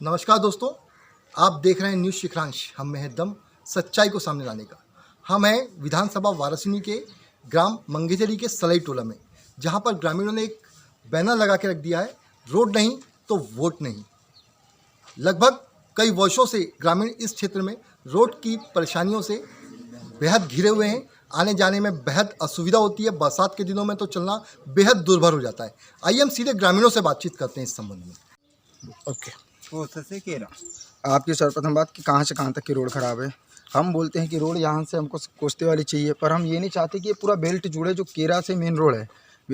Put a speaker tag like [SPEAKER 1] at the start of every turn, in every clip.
[SPEAKER 1] नमस्कार दोस्तों, आप देख रहे हैं न्यूज़ शिखरांश। हम में है दम सच्चाई को सामने लाने का। हम हैं विधानसभा वाराणसी के ग्राम मंगेजरी के सलई टोला में, जहां पर ग्रामीणों ने एक बैनर लगा के रख दिया है, रोड नहीं तो वोट नहीं। लगभग कई वर्षों से ग्रामीण इस क्षेत्र में रोड की परेशानियों से बेहद घिरे हुए हैं। आने जाने में बेहद असुविधा होती है। बरसात के दिनों में तो चलना बेहद दुर्भर हो जाता है। आइए हम सीधे ग्रामीणों से बातचीत करते हैं इस संबंध में।
[SPEAKER 2] ओके, आपकी सर्वप्रथम बात कि कहाँ से कहाँ तक की रोड ख़राब है। हम बोलते हैं कि रोड यहाँ से हमको कोस्ते वाली चाहिए, पर हम ये नहीं चाहते कि ये पूरा बेल्ट जुड़े जो केरा से मेन रोड है,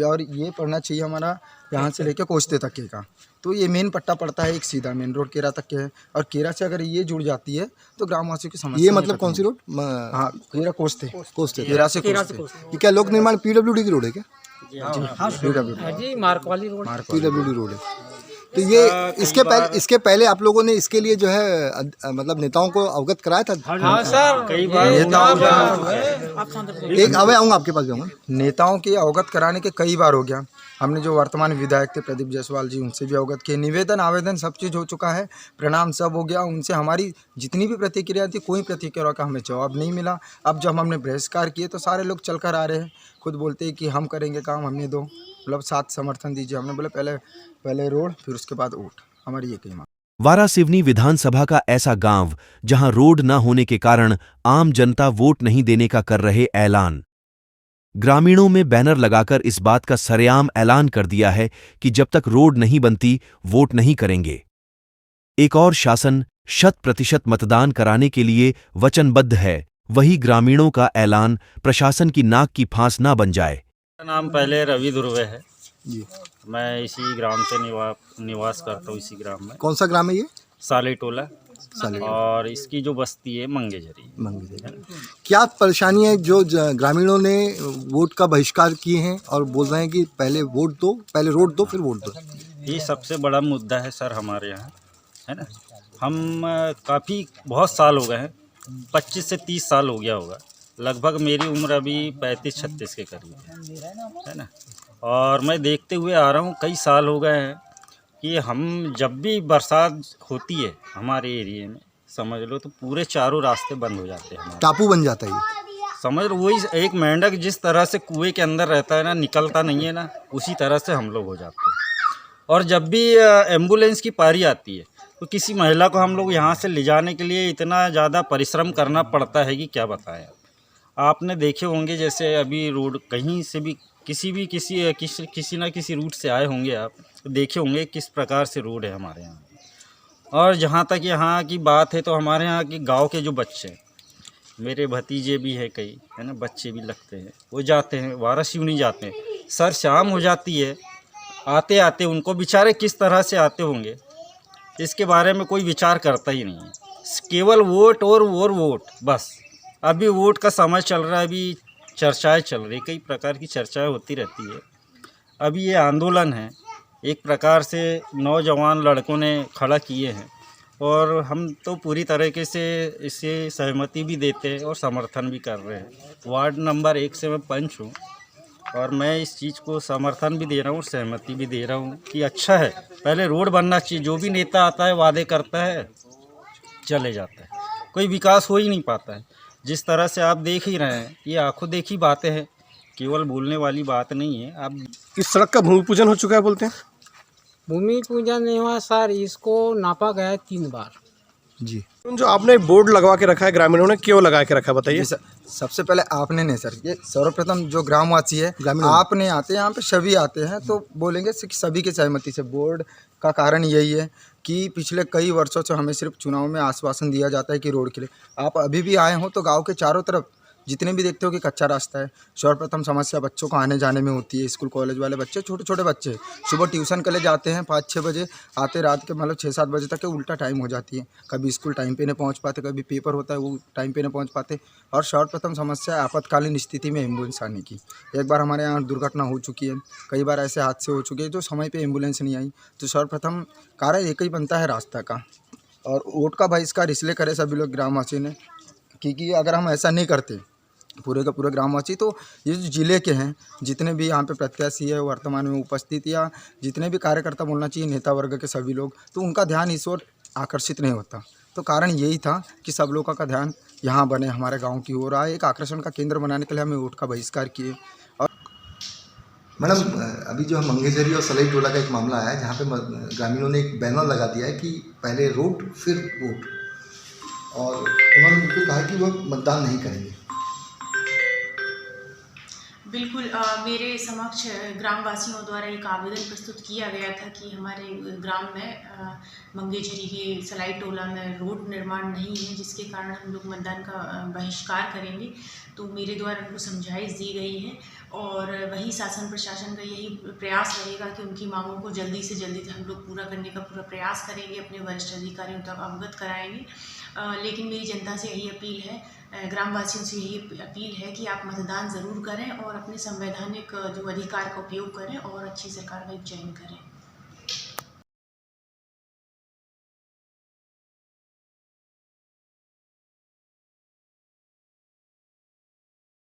[SPEAKER 2] और ये पड़ना चाहिए हमारा यहाँ से लेकर कोस्ते तक के का। तो ये मेन पट्टा पड़ता है, एक सीधा मेन रोड केरा तक के है, और केरा से अगर ये जुड़ जाती है तो ग्रामवासियों की समस्या।
[SPEAKER 1] ये मतलब कौन सी रोड?
[SPEAKER 2] हाँ, केरा कोस्ते,
[SPEAKER 1] केरा से कोस्ते। ये क्या लोक निर्माण पीडब्ल्यूडी की रोड है क्या?
[SPEAKER 2] जी,
[SPEAKER 3] मार्क वाली रोड,
[SPEAKER 1] पीडब्ल्यूडी रोड है। तो ये इसके पहले आप लोगों ने इसके लिए जो है मतलब नेताओं को अवगत कराया था?
[SPEAKER 3] हाँ सर, कई बार
[SPEAKER 1] एक आऊँगा आपके पास जाऊँगा।
[SPEAKER 2] नेताओं की अवगत कराने के कई बार हो गया। हमने जो वर्तमान विधायक थे प्रदीप जायसवाल जी, उनसे भी अवगत किए। निवेदन आवेदन सब चीज़ हो चुका है, प्रणाम सब हो गया। उनसे हमारी जितनी भी प्रतिक्रिया थी, कोई प्रतिक्रिया का हमें जवाब नहीं मिला। अब जब हमने बहिष्कार किए तो सारे लोग चल कर आ रहे हैं, खुद बोलते हैं कि हम करेंगे काम, हमने दो मतलब साथ समर्थन दीजिए। हमने बोले पहले रोड, फिर उसके बाद वोट। हमारी ये कही मांग।
[SPEAKER 4] वारासिवनी विधानसभा का ऐसा गांव जहां रोड न होने के कारण आम जनता वोट नहीं देने का कर रहे ऐलान। ग्रामीणों में बैनर लगाकर इस बात का सरेआम ऐलान कर दिया है कि जब तक रोड नहीं बनती वोट नहीं करेंगे। एक और शासन 100% मतदान कराने के लिए वचनबद्ध है, वही ग्रामीणों का ऐलान प्रशासन की नाक की फांस ना बन जाए।
[SPEAKER 3] मेरा नाम पहले रवि दुर्वे है
[SPEAKER 1] जी।
[SPEAKER 3] मैं इसी ग्राम से निवास करता हूँ। इसी ग्राम में।
[SPEAKER 1] कौन सा ग्राम है ये?
[SPEAKER 3] साले टोला। और इसकी जो बस्ती है मंगेजरी।
[SPEAKER 1] क्या परेशानी है जो ग्रामीणों ने वोट का बहिष्कार किए हैं और बोल रहे हैं कि पहले वोट दो, पहले रोड दो, फिर वोट दो?
[SPEAKER 3] ये सबसे बड़ा मुद्दा है सर हमारे यहाँ, है ना। हम काफ़ी बहुत साल हो गए हैं, 25 से 30 साल हो गया होगा लगभग। मेरी उम्र अभी 35-36 के करीब है ना। और मैं देखते हुए आ रहा हूँ, कई साल हो गए हैं कि हम जब भी बरसात होती है हमारे एरिए में, समझ लो तो पूरे चारों रास्ते बंद हो जाते हैं।
[SPEAKER 1] टापू बन जाता है ये,
[SPEAKER 3] समझ लो। वही एक मेंढक जिस तरह से कुएं के अंदर रहता है ना, निकलता नहीं है ना, उसी तरह से हम लोग हो जाते हैं। और जब भी एम्बुलेंस की पारी आती है तो किसी महिला को हम लोग यहाँ से ले जाने के लिए इतना ज़्यादा परिश्रम करना पड़ता है कि क्या बताएं। आपने देखे होंगे जैसे अभी रोड कहीं से भी किसी ना किसी रूट से आए होंगे, आप देखे होंगे किस प्रकार से रोड है हमारे यहाँ। और जहाँ तक यहाँ की बात है तो हमारे यहाँ के गांव के जो बच्चे, मेरे भतीजे भी हैं कई, है ना, बच्चे भी लगते हैं, वो जाते हैं वारासिवनी जाते हैं। सर शाम हो जाती है, आते आते उनको बेचारे किस तरह से आते होंगे इसके बारे में कोई विचार करता ही नहीं है। केवल वोट और वोट बस। अभी वोट का समय चल रहा है, अभी चर्चाएं चल रही, कई प्रकार की चर्चाएं होती रहती है। अभी ये आंदोलन है, एक प्रकार से नौजवान लड़कों ने खड़ा किए हैं, और हम तो पूरी तरीके से इसे सहमति भी देते हैं और समर्थन भी कर रहे हैं। वार्ड नंबर 1 से मैं पंच हूँ, और मैं इस चीज़ को समर्थन भी दे रहा हूँ, सहमति भी दे रहा हूँ कि अच्छा है, पहले रोड बनना चाहिए। जो भी नेता आता है वादे करता है, चले जाता है, कोई विकास हो ही नहीं पाता है। जिस तरह से आप देख ही रहे हैं, ये आंखों देखी बातें हैं, केवल बोलने वाली बात नहीं है। आप
[SPEAKER 5] इस सड़क का भूमि पूजन हो चुका है बोलते हैं?
[SPEAKER 6] भूमि पूजन नहीं हुआ सर, इसको नापा गया है 3 बार
[SPEAKER 1] जी।
[SPEAKER 5] जो आपने बोर्ड लगवा के रखा है, ग्रामीणों ने क्यों लगा के रखा है बताइए?
[SPEAKER 2] सबसे पहले आपने नहीं सर, ये सर्वप्रथम जो ग्रामवासी है आपने आते हैं यहाँ पे, सभी आते हैं तो बोलेंगे सभी की सहमति से। बोर्ड का कारण यही है कि पिछले कई वर्षों से हमें सिर्फ चुनाव में आश्वासन दिया जाता है कि रोड के लिए। आप अभी भी आए हो तो गांव के चारों तरफ जितने भी देखते हो कि कच्चा रास्ता है। सर्वप्रथम समस्या बच्चों को आने जाने में होती है। स्कूल कॉलेज वाले बच्चे, छोटे छोटे बच्चे सुबह ट्यूशन के लिए जाते हैं 5-6 बजे, आते रात के मतलब 6-7 बजे तक के उल्टा टाइम हो जाती है। कभी स्कूल टाइम पे नहीं पहुंच पाते, कभी पेपर होता है वो टाइम पे नहीं पहुंच पाते। और सर्वप्रथम समस्या आपातकालीन स्थिति में एम्बुलेंस आने की। एक बार हमारे यहाँ दुर्घटना हो चुकी है, कई बार ऐसे हादसे हो चुके हैं जो समय पर एम्बुलेंस नहीं आई। तो सर्वप्रथम कारण एक ही बनता है रास्ता का। और वोट का बहिष्कार इसलिए करे सभी लोग ग्रामवासी ने, क्योंकि अगर हम ऐसा नहीं करते पूरे का पूरे ग्रामवासी, तो ये जो ज़िले के हैं जितने भी यहाँ पे प्रत्याशी है वर्तमान में उपस्थित, या जितने भी कार्यकर्ता बोलना चाहिए नेता वर्ग के सभी लोग, तो उनका ध्यान इस ओर आकर्षित नहीं होता। तो कारण यही था कि सब लोगों का ध्यान यहाँ बने, हमारे गांव की ओर आए। एक आकर्षण का केंद्र बनाने के लिए हमें वोट का बहिष्कार किए। और
[SPEAKER 1] मैडम अभी जो है मंगेजरी और सलाई टोला का एक मामला आया है जहाँ पे ग्रामीणों ने एक बैनर लगा दिया है कि पहले रोड फिर वोट, और उन्होंने बिल्कुल कहा कि वो मतदान नहीं करेंगे।
[SPEAKER 7] बिल्कुल मेरे समक्ष ग्रामवासियों द्वारा एक आवेदन प्रस्तुत किया गया था कि हमारे ग्राम में मंगेझरी के सलाई टोला में रोड निर्माण नहीं है, जिसके कारण हम लोग मतदान का बहिष्कार करेंगे। तो मेरे द्वारा उनको समझाइश दी गई है और वही शासन प्रशासन का यही प्रयास रहेगा कि उनकी मांगों को जल्दी से जल्दी हम लोग पूरा करने का पूरा प्रयास करेंगे, अपने वरिष्ठ अधिकारियों तक अवगत कराएंगे। लेकिन मेरी जनता से यही अपील है, ग्रामवासियों से यही अपील है कि आप मतदान ज़रूर करें और अपने संवैधानिक जो अधिकार का उपयोग करें और अच्छी सरकार का चयन करें।